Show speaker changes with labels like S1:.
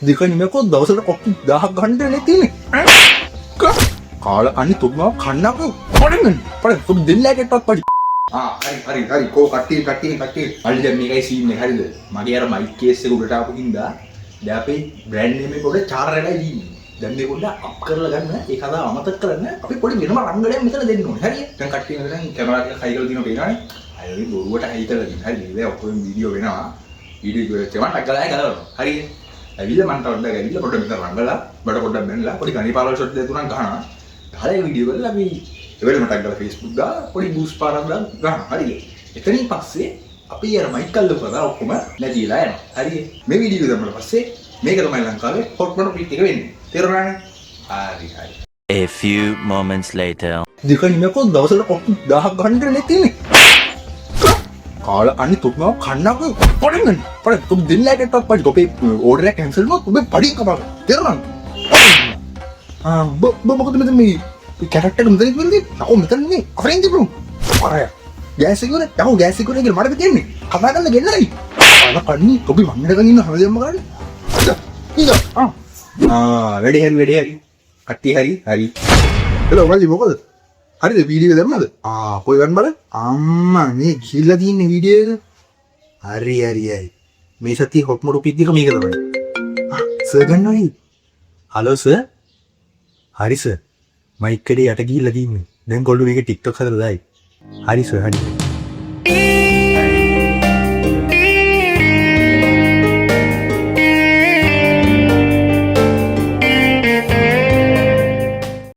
S1: දෙක නිමකෝ දවසට කොප්පි 1000ක් ගන්න නැතිනේ. කාලා අනි තුමා කන්නකෝ පඩන්න. පඩ තුම් දෙන්නකටවත් පඩි. හරි කෝ කට්ටිය අල්ල දැන් මේකයි සීන් එක හරිද? මගේ අර මයික් කේස් එක උඩට ආපු හින්දා දැන් අපේ බ්‍රෑන්ඩ් නේම් එක පොඩ්ඩක් චාරරලා ඉන්නේ. දැන් මේක පොඩ්ඩක් අප් කරලා ගන්න ඒ කතාව අමතක කරන්න අපි පොඩි වෙනම රංගනයක් මෙතන දෙන්න ඕනේ. හරිද? දැන් කට්ටිය මෙතන කැමරා එක හයි කරලා දිනව පේනවනේ. අය බොරුවට හයි කරලා දින. හරිද? ඉතින් ඔක්කොම වීඩියෝ වෙනවා. වීඩියෝ චෙවන්ටක් ගලනවා. හරිද? ඇවිල්ලා මන්ට වඩා ඇවිල්ලා පොඩ්ඩක් මෙතන රංගලා බඩ පොඩ්ඩක් බැනලා පොඩි ගණිපාවල ෂොට් දෙක තුනක් ගහනවා. ගහලා වීඩියෝ කරලා අපි එවෙලම ටැග් කරලා Facebook දාලා පොඩි බූස්ට් පාරක් ගන්නවා. හරිද? එතනින් පස්සේ අපි අර මයික් අල්ල කරලා ඔක්කොම නැතිලා යනවා. හරිද? මේ වීඩියෝ දැම්මම පස්සේ මේක තමයි ලංකාවේ හොට් මොන පිට එක වෙන්නේ. තේරුණානේ? හරි.
S2: A few moments later.
S1: දෙක නිමකෝ දවසට කොප්පි 1000ක් ගන්න නැතිනේ. කාලා අනි තුමා කන්නකෝ පඩන්න. පඩ තුම් දෙන්නකටවත් පඩි. ඔබේ ඕඩර් එක කැන්සල් වුණොත් ඔබේ පඩි කපනවා. තේරුණාද? මොකද මෙතන මේ කැරක්ටර් එක මෙතන ඉන්නේ? අකෝ මෙතන නේ. අපරෙන් තිබුණු. අරය. ගෑස් එක උනේ. යහෝ ගෑස් එක උනේ කියලා මට දෙන්නේ. කතා කරන්න ගෙන්නරයි. අර කන්නේ ඔබ මන්නගෙන ඉන්න හැමදේම කරන්නේ. ඉතින් වැඩි හරි. කට්ටිය හරි. හෙලෝ මල්ලි මොකද? හරිද වීඩියෝ දැම්මද? කොයි වන් බල? අම්මා මේ ගිහිල්ලා තියෙන වීඩියෝ එක. හරි. මේ සතිය හොට් මොඩු පිටික මේක තමයි. සර් ගන්නවනේ. Hello sir. හරි සර්. මයික් එකේ යට ගිහිල්ලා තියෙන්නේ. දැන් කොල්ලෝ මේක TikTok හදලා දායි. හරි සර් හරි.